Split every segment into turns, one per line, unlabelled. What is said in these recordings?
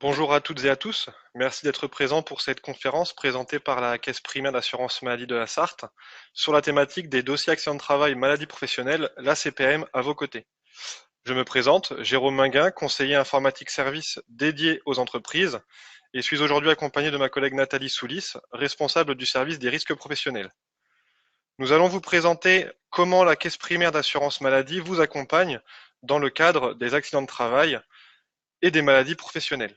Bonjour à toutes et à tous. Merci d'être présents pour cette conférence présentée par la Caisse primaire d'assurance maladie de la Sarthe sur la thématique des dossiers accidents de travail maladie professionnelle, la CPM à vos côtés. Je me présente, Jérôme Minguin, conseiller informatique service dédié aux entreprises et suis aujourd'hui accompagné de ma collègue Nathalie Soulis, responsable du service des risques professionnels. Nous allons vous présenter comment la Caisse primaire d'assurance maladie vous accompagne dans le cadre des accidents de travail et des maladies professionnelles.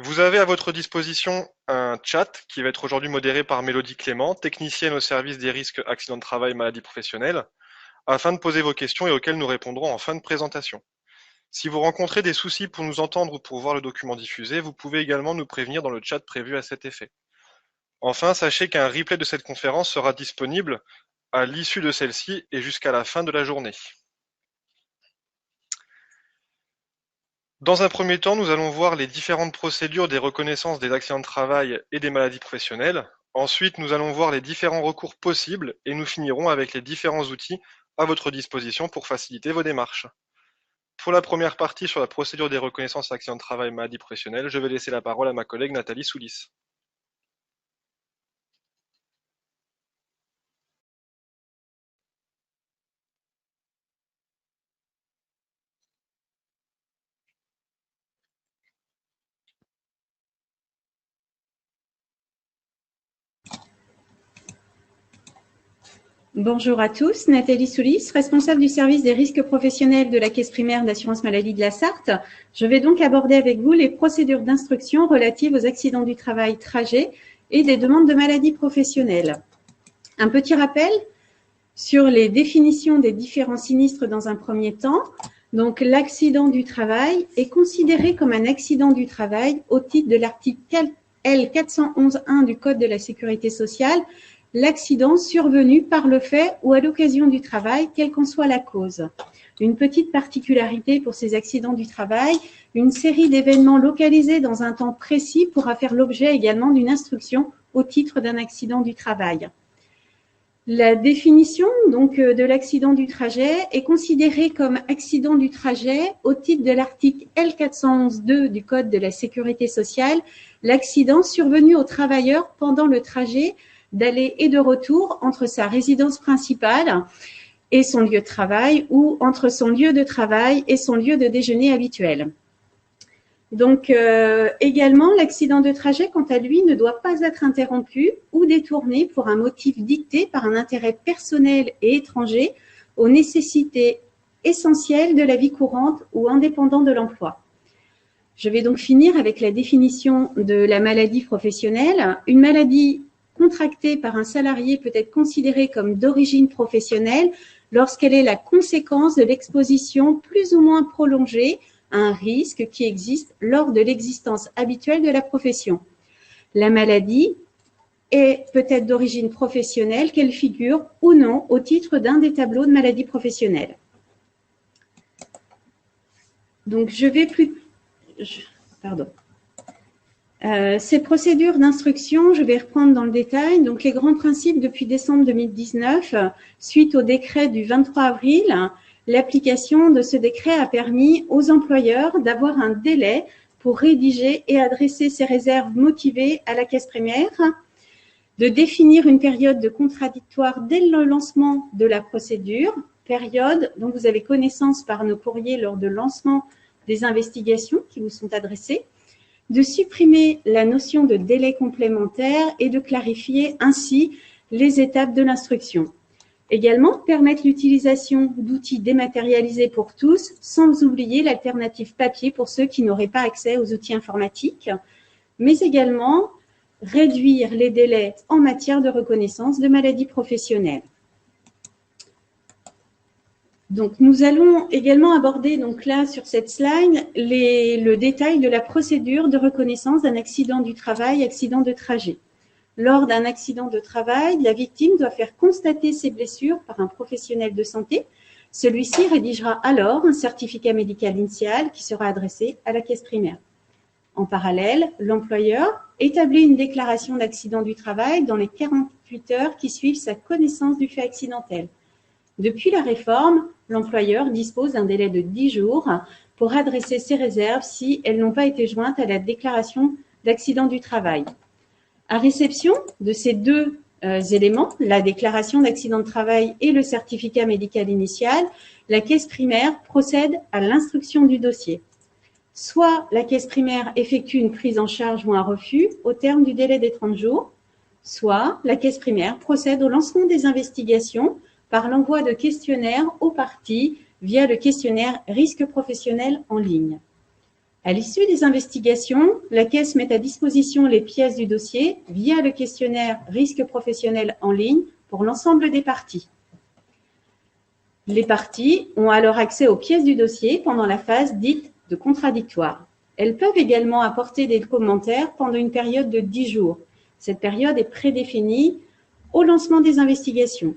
Vous avez à votre disposition un chat qui va être aujourd'hui modéré par Mélodie Clément, technicienne au service des risques accidents de travail maladies professionnelles, afin de poser vos questions et auxquelles nous répondrons en fin de présentation. Si vous rencontrez des soucis pour nous entendre ou pour voir le document diffusé, vous pouvez également nous prévenir dans le chat prévu à cet effet. Enfin, sachez qu'un replay de cette conférence sera disponible à l'issue de celle-ci et jusqu'à la fin de la journée. Dans un premier temps, nous allons voir les différentes procédures des reconnaissances des accidents de travail et des maladies professionnelles. Ensuite, nous allons voir les différents recours possibles et nous finirons avec les différents outils à votre disposition pour faciliter vos démarches. Pour la première partie sur la procédure des reconnaissances accidents de travail et maladies professionnelles, je vais laisser la parole à ma collègue Nathalie Soulis.
Bonjour à tous, Nathalie Soulis, responsable du service des risques professionnels de la Caisse primaire d'assurance maladie de la Sarthe. Je vais donc aborder avec vous les procédures d'instruction relatives aux accidents du travail trajet et des demandes de maladies professionnelles. Un petit rappel sur les définitions des différents sinistres dans un premier temps. Donc, l'accident du travail est considéré comme un accident du travail au titre de l'article L411.1 du Code de la sécurité sociale, l'accident survenu par le fait ou à l'occasion du travail, quelle qu'en soit la cause. Une petite particularité pour ces accidents du travail, une série d'événements localisés dans un temps précis pourra faire l'objet également d'une instruction au titre d'un accident du travail. La définition donc de l'accident du trajet est considérée comme accident du trajet au titre de l'article L411.2 du Code de la sécurité sociale, l'accident survenu au travailleur pendant le trajet d'aller et de retour entre sa résidence principale et son lieu de travail ou entre son lieu de travail et son lieu de déjeuner habituel. Donc, également, l'accident de trajet, quant à lui, ne doit pas être interrompu ou détourné pour un motif dicté par un intérêt personnel et étranger aux nécessités essentielles de la vie courante ou indépendant de l'emploi. Je vais donc finir avec la définition de la maladie professionnelle. Une maladie contractée par un salarié peut être considérée comme d'origine professionnelle lorsqu'elle est la conséquence de l'exposition plus ou moins prolongée à un risque qui existe lors de l'existence habituelle de la profession. La maladie est peut-être d'origine professionnelle, qu'elle figure ou non au titre d'un des tableaux de maladies professionnelles. Donc, ces procédures d'instruction, je vais reprendre dans le détail. Donc, les grands principes depuis décembre 2019, suite au décret du 23 avril, l'application de ce décret a permis aux employeurs d'avoir un délai pour rédiger et adresser ces réserves motivées à la Caisse primaire, de définir une période de contradictoire dès le lancement de la procédure, période dont vous avez connaissance par nos courriers lors de lancement des investigations qui vous sont adressées, de supprimer la notion de délai complémentaire et de clarifier ainsi les étapes de l'instruction. Également, permettre l'utilisation d'outils dématérialisés pour tous, sans oublier l'alternative papier pour ceux qui n'auraient pas accès aux outils informatiques, mais également réduire les délais en matière de reconnaissance de maladies professionnelles. Donc, nous allons également aborder, donc là, sur cette slide, le détail de la procédure de reconnaissance d'un accident du travail, accident de trajet. Lors d'un accident de travail, la victime doit faire constater ses blessures par un professionnel de santé. Celui-ci rédigera alors un certificat médical initial qui sera adressé à la caisse primaire. En parallèle, l'employeur établit une déclaration d'accident du travail dans les 48 heures qui suivent sa connaissance du fait accidentel. Depuis la réforme, l'employeur dispose d'un délai de 10 jours pour adresser ses réserves si elles n'ont pas été jointes à la déclaration d'accident du travail. À réception de ces deux éléments, la déclaration d'accident de travail et le certificat médical initial, la caisse primaire procède à l'instruction du dossier. Soit la caisse primaire effectue une prise en charge ou un refus au terme du délai des 30 jours, soit la caisse primaire procède au lancement des investigations par l'envoi de questionnaires aux parties via le questionnaire risque professionnel en ligne. À l'issue des investigations, la caisse met à disposition les pièces du dossier via le questionnaire risque professionnel en ligne pour l'ensemble des parties. Les parties ont alors accès aux pièces du dossier pendant la phase dite de contradictoire. Elles peuvent également apporter des commentaires pendant une période de 10 jours. Cette période est prédéfinie au lancement des investigations.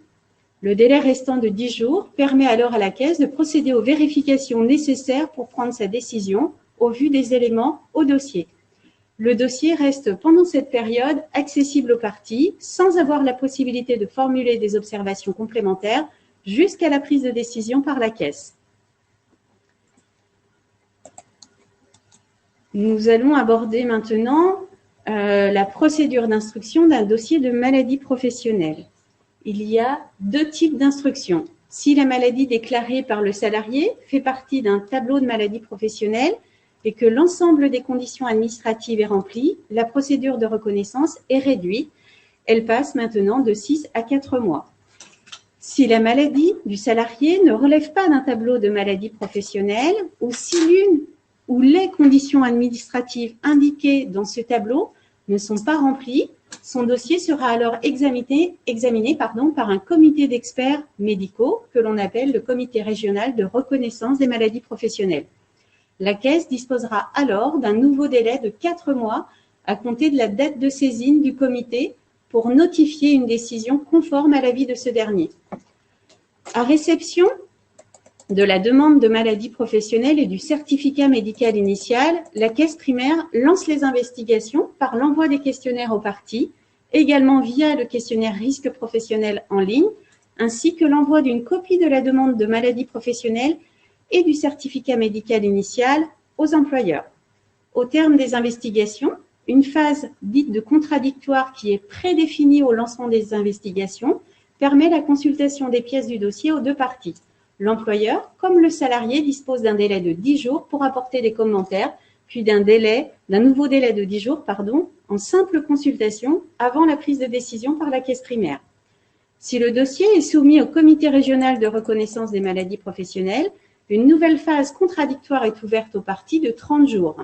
Le délai restant de 10 jours permet alors à la caisse de procéder aux vérifications nécessaires pour prendre sa décision au vu des éléments au dossier. Le dossier reste pendant cette période accessible aux parties sans avoir la possibilité de formuler des observations complémentaires jusqu'à la prise de décision par la caisse. Nous allons aborder maintenant la procédure d'instruction d'un dossier de maladie professionnelle. Il y a deux types d'instruction. Si la maladie déclarée par le salarié fait partie d'un tableau de maladie professionnelle et que l'ensemble des conditions administratives est rempli, la procédure de reconnaissance est réduite. Elle passe maintenant de 6 à 4 mois. Si la maladie du salarié ne relève pas d'un tableau de maladie professionnelle ou si l'une ou les conditions administratives indiquées dans ce tableau ne sont pas remplies, son dossier sera alors examiné par un comité d'experts médicaux que l'on appelle le comité régional de reconnaissance des maladies professionnelles. La caisse disposera alors d'un nouveau délai de 4 mois à compter de la date de saisine du comité pour notifier une décision conforme à l'avis de ce dernier. À réception de la demande de maladie professionnelle et du certificat médical initial, la caisse primaire lance les investigations par l'envoi des questionnaires aux parties, également via le questionnaire risque professionnel en ligne, ainsi que l'envoi d'une copie de la demande de maladie professionnelle et du certificat médical initial aux employeurs. Au terme des investigations, une phase dite de contradictoire qui est prédéfinie au lancement des investigations permet la consultation des pièces du dossier aux deux parties. L'employeur, comme le salarié, dispose d'un délai de 10 jours pour apporter des commentaires, puis d'un nouveau délai de 10 jours, en simple consultation avant la prise de décision par la caisse primaire. Si le dossier est soumis au comité régional de reconnaissance des maladies professionnelles, une nouvelle phase contradictoire est ouverte aux parties de 30 jours.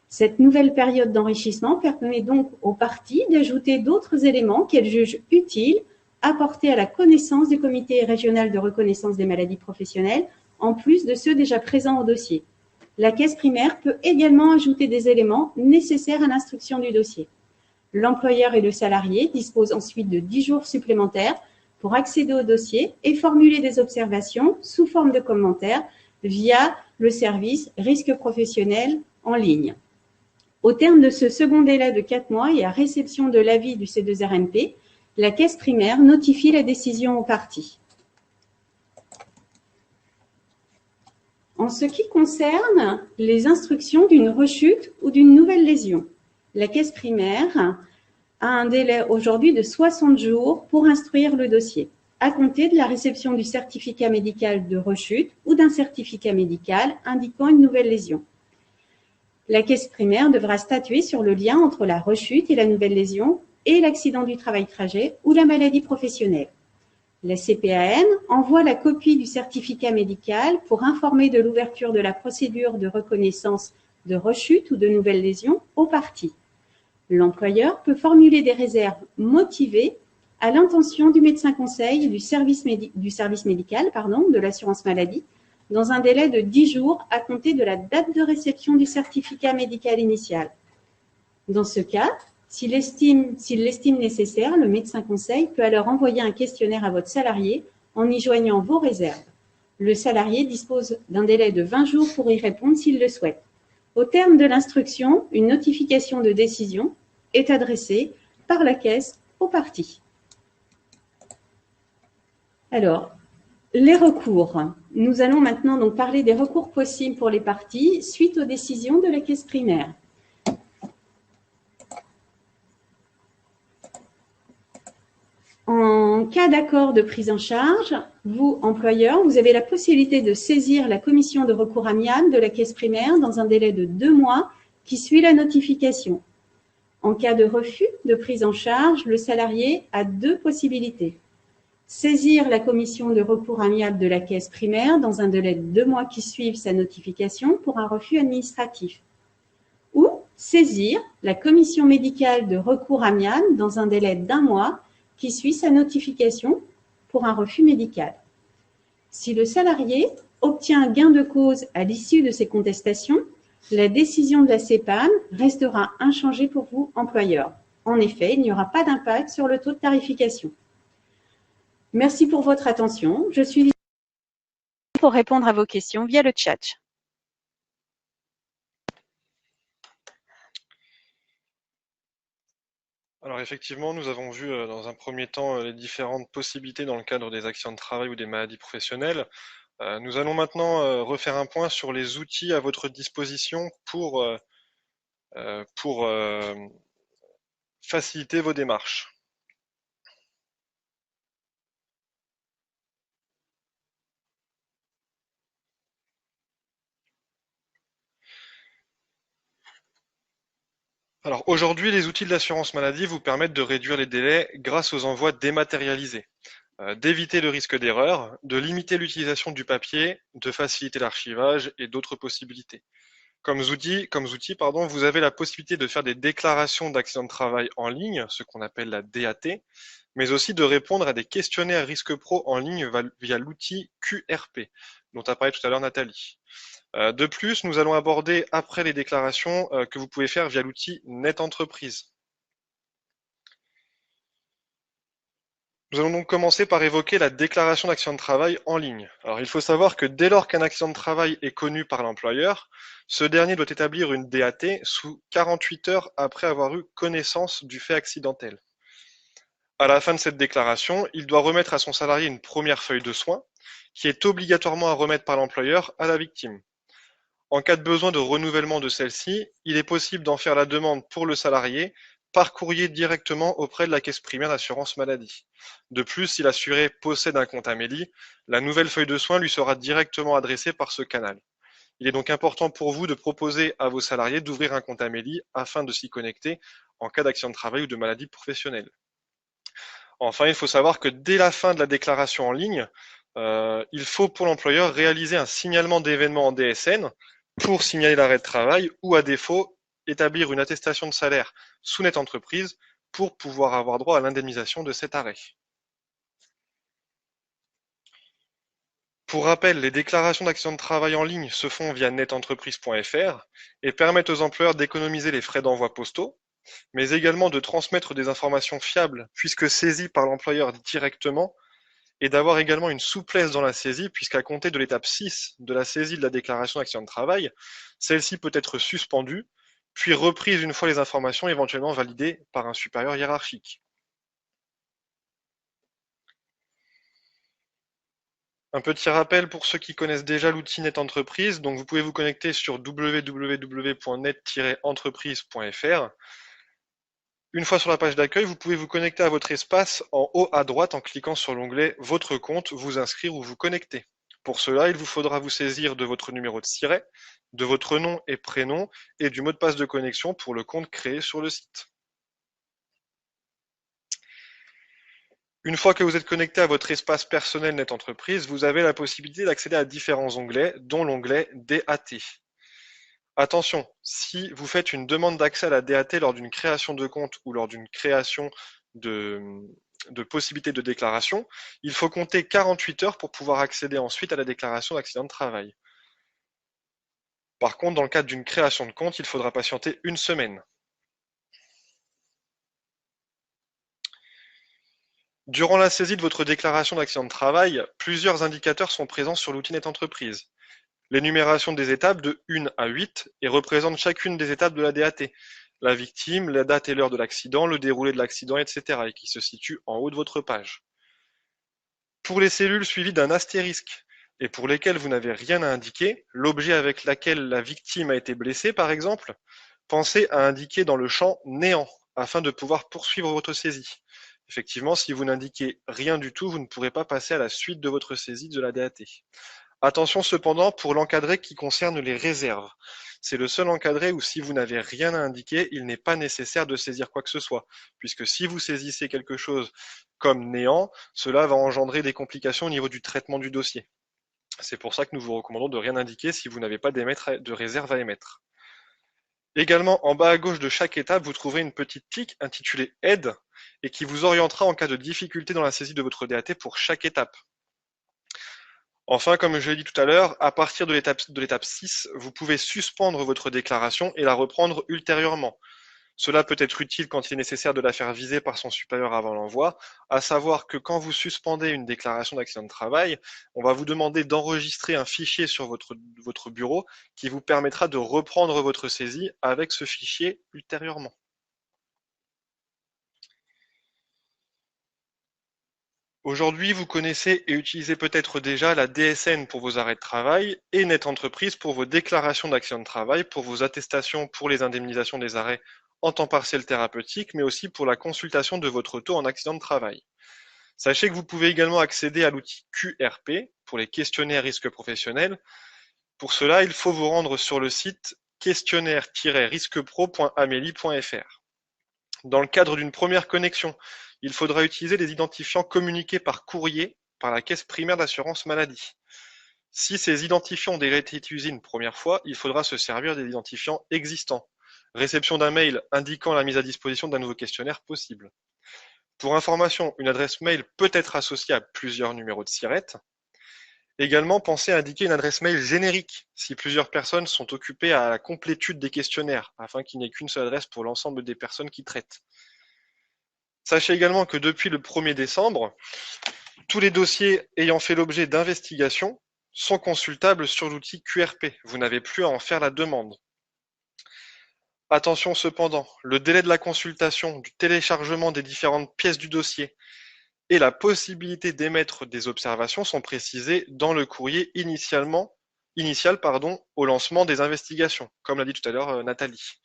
Cette nouvelle période d'enrichissement permet donc aux parties d'ajouter d'autres éléments qu'elles jugent utiles à porter à la connaissance du comité régional de reconnaissance des maladies professionnelles, en plus de ceux déjà présents au dossier. La caisse primaire peut également ajouter des éléments nécessaires à l'instruction du dossier. L'employeur et le salarié disposent ensuite de 10 jours supplémentaires pour accéder au dossier et formuler des observations sous forme de commentaires via le service risque professionnel en ligne. Au terme de ce second délai de 4 mois et à réception de l'avis du C2RMP, la caisse primaire notifie la décision aux parties. En ce qui concerne les instructions d'une rechute ou d'une nouvelle lésion, la caisse primaire a un délai aujourd'hui de 60 jours pour instruire le dossier, à compter de la réception du certificat médical de rechute ou d'un certificat médical indiquant une nouvelle lésion. La caisse primaire devra statuer sur le lien entre la rechute et la nouvelle lésion et l'accident du travail-trajet ou la maladie professionnelle. La CPAM envoie la copie du certificat médical pour informer de l'ouverture de la procédure de reconnaissance de rechute ou de nouvelle lésion aux parties. L'employeur peut formuler des réserves motivées à l'intention du médecin conseil du service médical de l'assurance maladie dans un délai de 10 jours à compter de la date de réception du certificat médical initial. Dans ce cas, s'il l'estime nécessaire, le médecin conseil peut alors envoyer un questionnaire à votre salarié en y joignant vos réserves. Le salarié dispose d'un délai de 20 jours pour y répondre s'il le souhaite. Au terme de l'instruction, une notification de décision est adressée par la caisse aux parties. Alors, Les recours. Nous allons maintenant donc parler des recours possibles pour les parties suite aux décisions de la caisse primaire. En cas d'accord de prise en charge, vous, employeur, vous avez la possibilité de saisir la commission de recours amiable de la caisse primaire dans un délai de 2 mois qui suit la notification. En cas de refus de prise en charge, le salarié a 2 possibilités. Saisir la commission de recours amiable de la caisse primaire dans un délai de 2 mois qui suivent sa notification pour un refus administratif. Ou saisir la commission médicale de recours amiable dans un délai d'1 mois qui suit sa notification pour un refus médical. Si le salarié obtient un gain de cause à l'issue de ces contestations, la décision de la CPAM restera inchangée pour vous, employeur. En effet, il n'y aura pas d'impact sur le taux de tarification. Merci pour votre attention. Je suis disponible pour répondre à vos questions via le chat.
Alors effectivement, nous avons vu dans un premier temps les différentes possibilités dans le cadre des accidents de travail ou des maladies professionnelles. Nous allons maintenant refaire un point sur les outils à votre disposition pour faciliter vos démarches. Alors aujourd'hui, les outils de l'assurance maladie vous permettent de réduire les délais grâce aux envois dématérialisés, d'éviter le risque d'erreur, de limiter l'utilisation du papier, de faciliter l'archivage et d'autres possibilités. Comme outil, vous avez la possibilité de faire des déclarations d'accident de travail en ligne, ce qu'on appelle la DAT, mais aussi de répondre à des questionnaires risque pro en ligne via l'outil QRP, dont a parlé tout à l'heure Nathalie. De plus, nous allons aborder après les déclarations que vous pouvez faire via l'outil Net Entreprise. Nous allons donc commencer par évoquer la déclaration d'accident de travail en ligne. Alors, il faut savoir que dès lors qu'un accident de travail est connu par l'employeur, ce dernier doit établir une DAT sous 48 heures après avoir eu connaissance du fait accidentel. À la fin de cette déclaration, il doit remettre à son salarié une première feuille de soins, qui est obligatoirement à remettre par l'employeur à la victime. En cas de besoin de renouvellement de celle-ci, il est possible d'en faire la demande pour le salarié par courrier directement auprès de la caisse primaire d'assurance maladie. De plus, si l'assuré possède un compte Amélie, la nouvelle feuille de soins lui sera directement adressée par ce canal. Il est donc important pour vous de proposer à vos salariés d'ouvrir un compte Amélie afin de s'y connecter en cas d'accident de travail ou de maladie professionnelle. Enfin, il faut savoir que dès la fin de la déclaration en ligne, il faut pour l'employeur réaliser un signalement d'événement en DSN pour signaler l'arrêt de travail ou à défaut établir une attestation de salaire sous Net Entreprise pour pouvoir avoir droit à l'indemnisation de cet arrêt. Pour rappel, les déclarations d'accident de travail en ligne se font via netentreprise.fr et permettent aux employeurs d'économiser les frais d'envoi postaux, mais également de transmettre des informations fiables puisque saisies par l'employeur directement et d'avoir également une souplesse dans la saisie, puisqu'à compter de l'étape 6 de la saisie de la déclaration d'accident de travail, celle-ci peut être suspendue, puis reprise une fois les informations éventuellement validées par un supérieur hiérarchique. Un petit rappel pour ceux qui connaissent déjà l'outil Net Entreprise, donc vous pouvez vous connecter sur www.net-entreprise.fr. Une fois sur la page d'accueil, vous pouvez vous connecter à votre espace en haut à droite en cliquant sur l'onglet « Votre compte »,« Vous inscrire » ou « Vous connecter ». Pour cela, il vous faudra vous saisir de votre numéro de SIRET, de votre nom et prénom et du mot de passe de connexion pour le compte créé sur le site. Une fois que vous êtes connecté à votre espace personnel Net Entreprise, vous avez la possibilité d'accéder à différents onglets, dont l'onglet DAT. Attention, si vous faites une demande d'accès à la DAT lors d'une création de compte ou lors d'une création de possibilité de déclaration, il faut compter 48 heures pour pouvoir accéder ensuite à la déclaration d'accident de travail. Par contre, dans le cadre d'une création de compte, il faudra patienter 1 semaine. Durant la saisie de votre déclaration d'accident de travail, plusieurs indicateurs sont présents sur l'outil Net Entreprise. L'énumération des étapes de 1 à 8 et représente chacune des étapes de la DAT. La victime, la date et l'heure de l'accident, le déroulé de l'accident, etc. et qui se situe en haut de votre page. Pour les cellules suivies d'un astérisque et pour lesquelles vous n'avez rien à indiquer, l'objet avec lequel la victime a été blessée par exemple, pensez à indiquer dans le champ néant afin de pouvoir poursuivre votre saisie. Effectivement, si vous n'indiquez rien du tout, vous ne pourrez pas passer à la suite de votre saisie de la DAT. Attention cependant pour l'encadré qui concerne les réserves. C'est le seul encadré où si vous n'avez rien à indiquer, il n'est pas nécessaire de saisir quoi que ce soit, puisque si vous saisissez quelque chose comme néant, cela va engendrer des complications au niveau du traitement du dossier. C'est pour ça que nous vous recommandons de rien indiquer si vous n'avez pas de réserve à émettre. Également, en bas à gauche de chaque étape, vous trouverez une petite tique intitulée Aide et qui vous orientera en cas de difficulté dans la saisie de votre DAT pour chaque étape. Enfin, comme je l'ai dit tout à l'heure, à partir de l'étape 6, vous pouvez suspendre votre déclaration et la reprendre ultérieurement. Cela peut être utile quand il est nécessaire de la faire viser par son supérieur avant l'envoi, à savoir que quand vous suspendez une déclaration d'accident de travail, on va vous demander d'enregistrer un fichier sur votre bureau qui vous permettra de reprendre votre saisie avec ce fichier ultérieurement. Aujourd'hui, vous connaissez et utilisez peut-être déjà la DSN pour vos arrêts de travail et Net Entreprise pour vos déclarations d'accident de travail, pour vos attestations pour les indemnisations des arrêts en temps partiel thérapeutique, mais aussi pour la consultation de votre taux en accident de travail. Sachez que vous pouvez également accéder à l'outil QRP pour les questionnaires risques professionnels. Pour cela, il faut vous rendre sur le site questionnaire-risquepro.amelie.fr. Dans le cadre d'une première connexion, il faudra utiliser les identifiants communiqués par courrier par la caisse primaire d'assurance maladie. Si ces identifiants ont déjà été utilisés une première fois, il faudra se servir des identifiants existants. Réception d'un mail indiquant la mise à disposition d'un nouveau questionnaire possible. Pour information, une adresse mail peut être associée à plusieurs numéros de SIRET. Également, pensez à indiquer une adresse mail générique si plusieurs personnes sont occupées à la complétude des questionnaires, afin qu'il n'y ait qu'une seule adresse pour l'ensemble des personnes qui traitent. Sachez également que depuis le 1er décembre, tous les dossiers ayant fait l'objet d'investigations sont consultables sur l'outil QRP. Vous n'avez plus à en faire la demande. Attention cependant, le délai de la consultation, du téléchargement des différentes pièces du dossier et la possibilité d'émettre des observations sont précisés dans le courrier initial au lancement des investigations, comme l'a dit tout à l'heure Nathalie.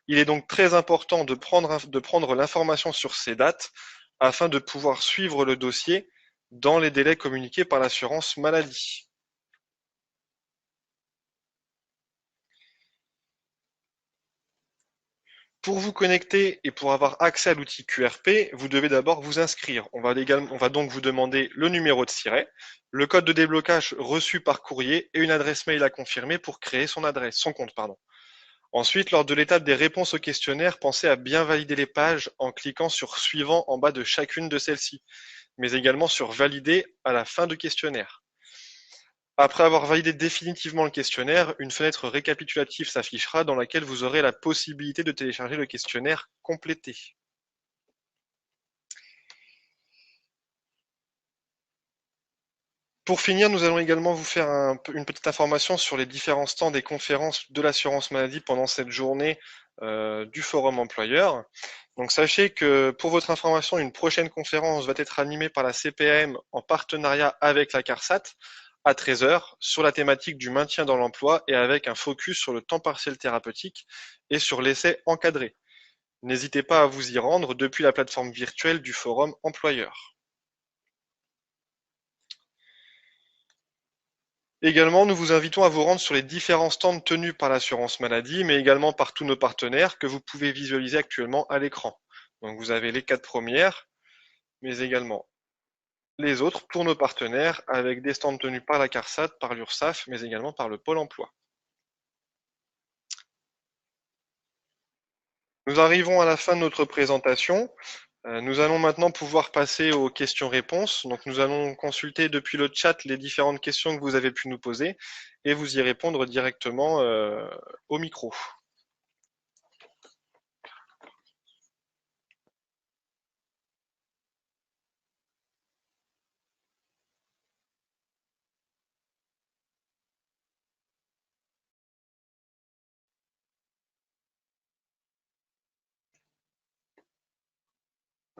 Il est donc très important de prendre l'information sur ces dates afin de pouvoir suivre le dossier dans les délais communiqués par l'assurance maladie. Pour vous connecter et pour avoir accès à l'outil QRP, vous devez d'abord vous inscrire. On va donc vous demander le numéro de SIRET, le code de déblocage reçu par courrier et une adresse mail à confirmer pour créer son compte. Ensuite, lors de l'étape des réponses au questionnaire, pensez à bien valider les pages en cliquant sur Suivant en bas de chacune de celles-ci, mais également sur Valider à la fin du questionnaire. Après avoir validé définitivement le questionnaire, une fenêtre récapitulative s'affichera dans laquelle vous aurez la possibilité de télécharger le questionnaire complété. Pour finir, nous allons également vous faire une petite information sur les différents stands et conférences de l'assurance maladie pendant cette journée du forum employeur. Donc sachez que pour votre information, une prochaine conférence va être animée par la CPAM en partenariat avec la CARSAT à 13h sur la thématique du maintien dans l'emploi et avec un focus sur le temps partiel thérapeutique et sur l'essai encadré. N'hésitez pas à vous y rendre depuis la plateforme virtuelle du forum employeur. Également, nous vous invitons à vous rendre sur les différents stands tenus par l'assurance maladie, mais également par tous nos partenaires que vous pouvez visualiser actuellement à l'écran. Donc vous avez les 4 premières, mais également les autres pour nos partenaires avec des stands tenus par la CARSAT, par l'URSSAF, mais également par le Pôle emploi. Nous arrivons à la fin de notre présentation. Nous allons maintenant pouvoir passer aux questions-réponses. Donc nous allons consulter depuis le chat les différentes questions que vous avez pu nous poser et vous y répondre directement au micro.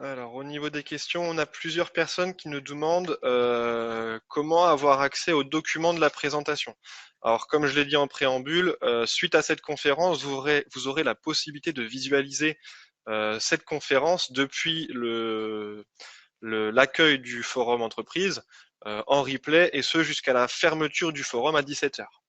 Alors, au niveau des questions, on a plusieurs personnes qui nous demandent comment avoir accès aux documents de la présentation. Alors, comme je l'ai dit en préambule, suite à cette conférence, vous aurez la possibilité de visualiser cette conférence depuis l'accueil du forum entreprise en replay, et ce jusqu'à la fermeture du forum à 17 heures.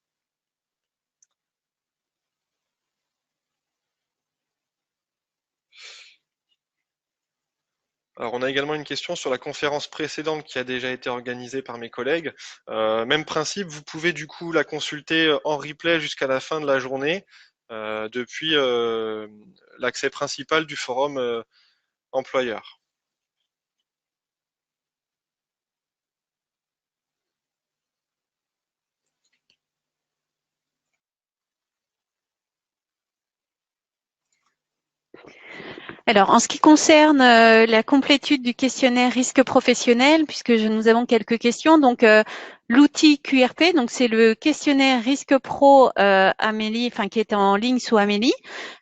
Alors, on a également une question sur la conférence précédente qui a déjà été organisée par mes collègues. Même principe, vous pouvez du coup la consulter en replay jusqu'à la fin de la journée depuis l'accès principal du forum employeur.
Alors, en ce qui concerne la complétude du questionnaire risque professionnel, puisque nous avons quelques questions, donc l'outil QRP, donc c'est le questionnaire risque pro Amélie, enfin qui est en ligne sous Amélie.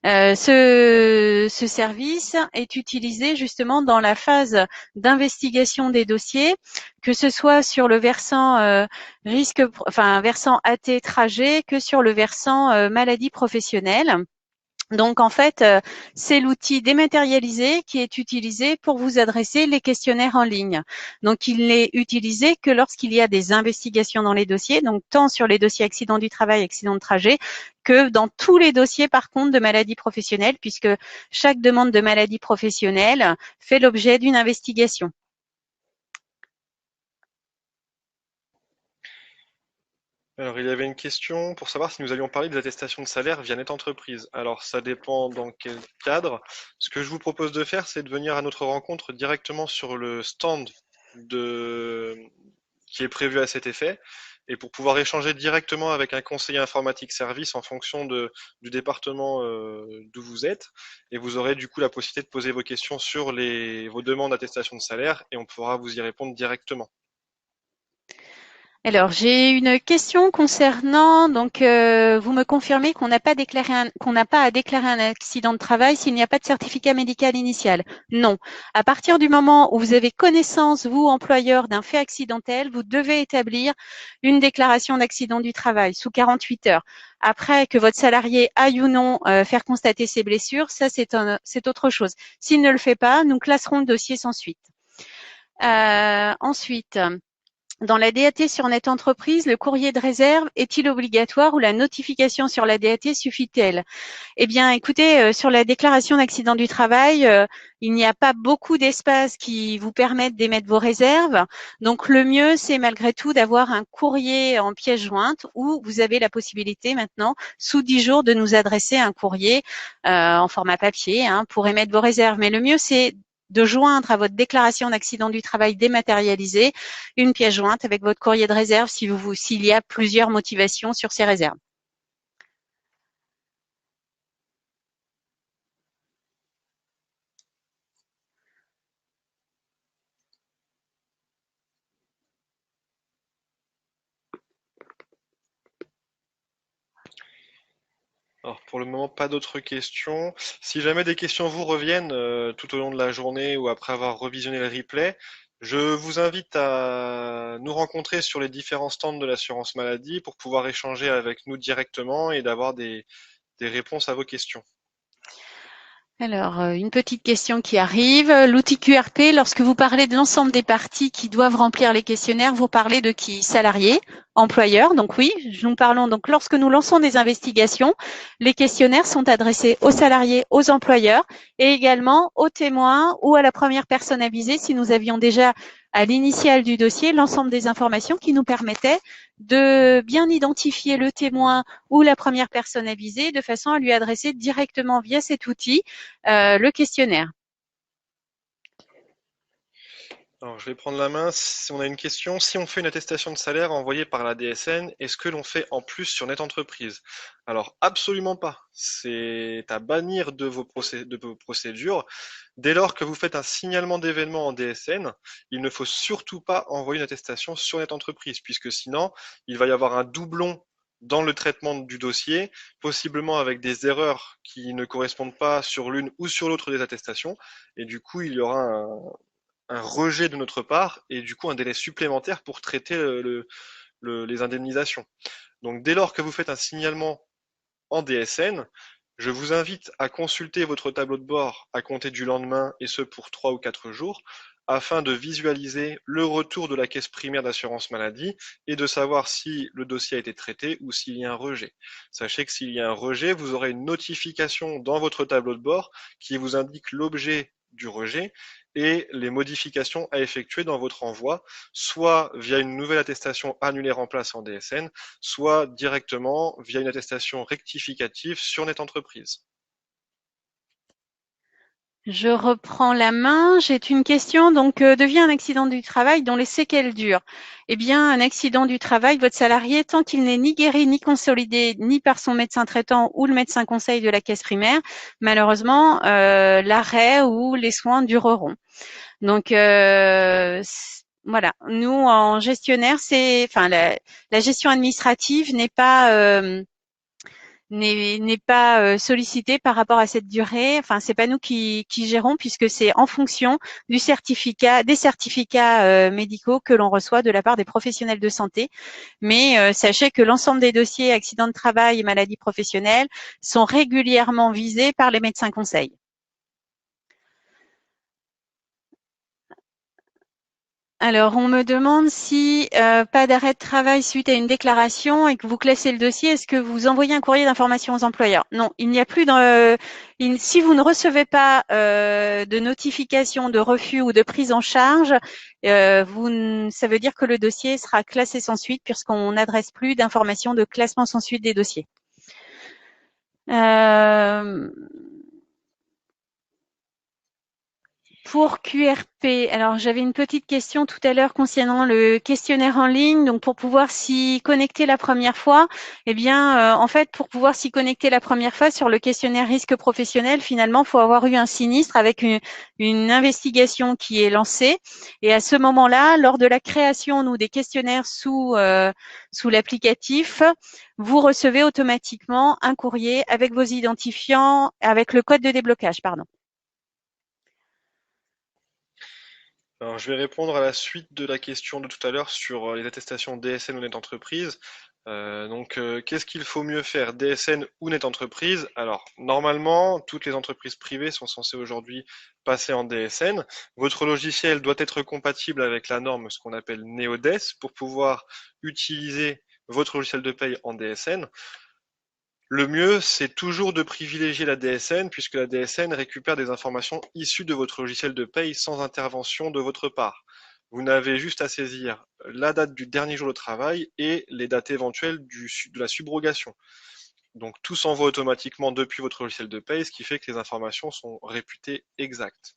Ce service est utilisé justement dans la phase d'investigation des dossiers, que ce soit sur le versant versant AT trajet, que sur le versant maladie professionnelle. Donc en fait, c'est l'outil dématérialisé qui est utilisé pour vous adresser les questionnaires en ligne. Donc il n'est utilisé que lorsqu'il y a des investigations dans les dossiers, donc tant sur les dossiers accident du travail, accident de trajet, que dans tous les dossiers par contre de maladie professionnelle, puisque chaque demande de maladie professionnelle fait l'objet d'une investigation.
Alors, il y avait une question pour savoir si nous allions parler des attestations de salaire via Net Entreprise. Alors, ça dépend dans quel cadre. Ce que je vous propose de faire, c'est de venir à notre rencontre directement sur le stand qui est prévu à cet effet, et pour pouvoir échanger directement avec un conseiller informatique service en fonction du département d'où vous êtes. Et vous aurez du coup la possibilité de poser vos questions sur vos demandes d'attestation de salaire, et on pourra vous y répondre directement.
Alors, j'ai une question concernant, donc vous me confirmez qu'on n'a pas à déclarer un accident de travail s'il n'y a pas de certificat médical initial. Non. À partir du moment où vous avez connaissance, vous, employeur, d'un fait accidentel, vous devez établir une déclaration d'accident du travail sous 48 heures. Après, que votre salarié aille ou non faire constater ses blessures, ça c'est autre chose. S'il ne le fait pas, nous classerons le dossier sans suite. Ensuite, dans la DAT sur Net Entreprise, le courrier de réserve est-il obligatoire ou la notification sur la DAT suffit-elle? Eh bien, écoutez, sur la déclaration d'accident du travail, il n'y a pas beaucoup d'espace qui vous permettent d'émettre vos réserves. Donc, le mieux, c'est malgré tout d'avoir un courrier en pièce jointe où vous avez la possibilité maintenant, sous 10 jours, de nous adresser un courrier en format papier pour émettre vos réserves. Mais le mieux, c'est de joindre à votre déclaration d'accident du travail dématérialisée une pièce jointe avec votre courrier de réserve s'il y a plusieurs motivations sur ces réserves.
Alors pour le moment, pas d'autres questions. Si jamais des questions vous reviennent tout au long de la journée ou après avoir revisionné le replay, je vous invite à nous rencontrer sur les différents stands de l'assurance maladie pour pouvoir échanger avec nous directement et d'avoir des réponses à vos questions.
Alors, une petite question qui arrive. L'outil QRP, lorsque vous parlez de l'ensemble des parties qui doivent remplir les questionnaires, vous parlez de qui? Salariés, employeurs. Donc oui, nous parlons donc lorsque nous lançons des investigations, les questionnaires sont adressés aux salariés, aux employeurs et également aux témoins ou à la première personne avisée si nous avions déjà à l'initiale du dossier l'ensemble des informations qui nous permettaient de bien identifier le témoin ou la première personne avisée de façon à lui adresser directement via cet outil le questionnaire.
Alors, je vais prendre la main. Si on a une question, si on fait une attestation de salaire envoyée par la DSN, est-ce que l'on fait en plus sur Net Entreprise? Alors, absolument pas. C'est à bannir de vos procédures. Dès lors que vous faites un signalement d'événement en DSN, il ne faut surtout pas envoyer une attestation sur Net Entreprise, puisque sinon, il va y avoir un doublon dans le traitement du dossier, possiblement avec des erreurs qui ne correspondent pas sur l'une ou sur l'autre des attestations, et du coup il y aura un rejet de notre part, et du coup un délai supplémentaire pour traiter les indemnisations. Donc dès lors que vous faites un signalement en DSN, je vous invite à consulter votre tableau de bord à compter du lendemain, et ce pour 3 ou 4 jours, afin de visualiser le retour de la caisse primaire d'assurance maladie et de savoir si le dossier a été traité ou s'il y a un rejet. Sachez que s'il y a un rejet, vous aurez une notification dans votre tableau de bord qui vous indique l'objet du rejet et les modifications à effectuer dans votre envoi, soit via une nouvelle attestation annulaire en place en DSN, soit directement via une attestation rectificative sur Net Entreprise.
Je reprends la main. J'ai une question. Donc, devient un accident du travail dont les séquelles durent. Eh bien, un accident du travail, votre salarié, tant qu'il n'est ni guéri, ni consolidé, ni par son médecin traitant ou le médecin conseil de la caisse primaire, malheureusement, l'arrêt ou les soins dureront. Donc, voilà. Nous, en gestionnaire, la gestion administrative n'est pas sollicité par rapport à cette durée. Enfin, c'est pas nous qui gérons puisque c'est en fonction des certificats médicaux que l'on reçoit de la part des professionnels de santé. Mais sachez que l'ensemble des dossiers accidents de travail et maladies professionnelles sont régulièrement visés par les médecins conseils. Alors, on me demande si pas d'arrêt de travail suite à une déclaration et que vous classez le dossier, est-ce que vous envoyez un courrier d'information aux employeurs? Non, il n'y a plus si vous ne recevez pas de notification de refus ou de prise en charge, ça veut dire que le dossier sera classé sans suite puisqu'on n'adresse plus d'informations de classement sans suite des dossiers. Pour QRP, alors j'avais une petite question tout à l'heure concernant le questionnaire en ligne. Donc pour pouvoir s'y connecter la première fois, eh bien en fait pour pouvoir s'y connecter la première fois sur le questionnaire risque professionnel, finalement il faut avoir eu un sinistre avec une investigation qui est lancée. Et à ce moment-là, lors de la création nous des questionnaires sous l'applicatif, vous recevez automatiquement un courrier avec vos identifiants, avec le code de déblocage, pardon.
Alors, je vais répondre à la suite de la question de tout à l'heure sur les attestations DSN ou Net Entreprise. Qu'est-ce qu'il faut mieux faire, DSN ou Net Entreprise? Alors, normalement, toutes les entreprises privées sont censées aujourd'hui passer en DSN. Votre logiciel doit être compatible avec la norme, ce qu'on appelle NeoDES, pour pouvoir utiliser votre logiciel de paye en DSN. Le mieux, c'est toujours de privilégier la DSN, puisque la DSN récupère des informations issues de votre logiciel de paye sans intervention de votre part. Vous n'avez juste à saisir la date du dernier jour de travail et les dates éventuelles de la subrogation. Donc tout s'envoie automatiquement depuis votre logiciel de paye, ce qui fait que les informations sont réputées exactes.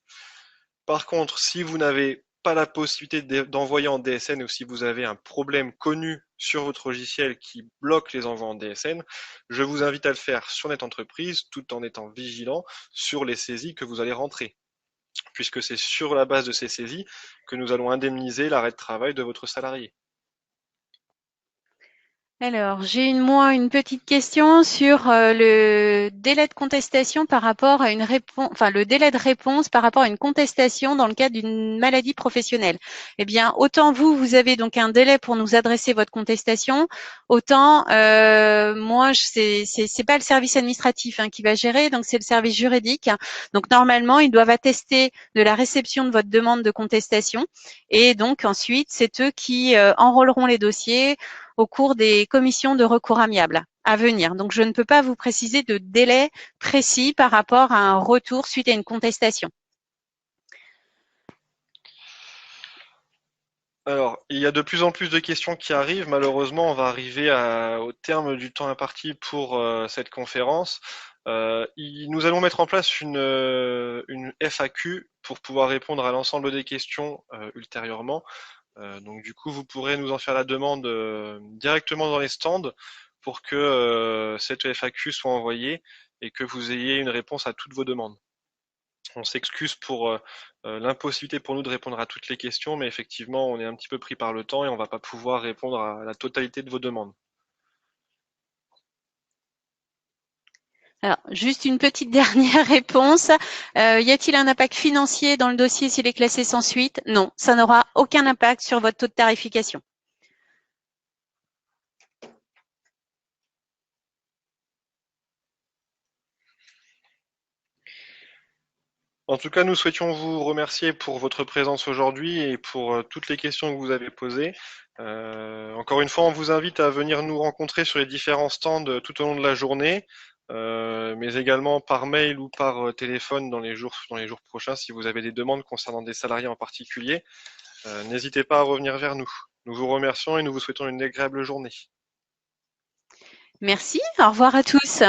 Par contre, si vous n'avez pas la possibilité d'envoyer en DSN ou si vous avez un problème connu sur votre logiciel qui bloque les envois en DSN, je vous invite à le faire sur Net Entreprise tout en étant vigilant sur les saisies que vous allez rentrer, puisque c'est sur la base de ces saisies que nous allons indemniser l'arrêt de travail de votre salarié.
Alors, j'ai une petite question sur le délai de contestation par rapport à une réponse, enfin le délai de réponse par rapport à une contestation dans le cadre d'une maladie professionnelle. Eh bien, autant vous avez donc un délai pour nous adresser votre contestation, autant moi, c'est pas le service administratif qui va gérer, donc c'est le service juridique. Donc normalement, ils doivent attester de la réception de votre demande de contestation, et donc ensuite, c'est eux qui enrôleront les dossiers au cours des commissions de recours amiables à venir. Donc, je ne peux pas vous préciser de délai précis par rapport à un retour suite à une contestation.
Alors, il y a de plus en plus de questions qui arrivent. Malheureusement, on va arriver au terme du temps imparti pour cette conférence. Nous allons mettre en place une FAQ pour pouvoir répondre à l'ensemble des questions ultérieurement. Donc du coup, vous pourrez nous en faire la demande directement dans les stands pour que cette FAQ soit envoyée et que vous ayez une réponse à toutes vos demandes. On s'excuse pour l'impossibilité pour nous de répondre à toutes les questions, mais effectivement, on est un petit peu pris par le temps et on ne va pas pouvoir répondre à la totalité de vos demandes.
Alors, juste une petite dernière réponse. Y a-t-il un impact financier dans le dossier s'il est classé sans suite? Non, ça n'aura aucun impact sur votre taux de tarification.
En tout cas, nous souhaitions vous remercier pour votre présence aujourd'hui et pour toutes les questions que vous avez posées. Encore une fois, on vous invite à venir nous rencontrer sur les différents stands tout au long de la journée, mais également par mail ou par téléphone dans les jours prochains si vous avez des demandes concernant des salariés en particulier. N'hésitez pas à revenir vers nous. Nous vous remercions et nous vous souhaitons une agréable journée.
Merci, au revoir à tous.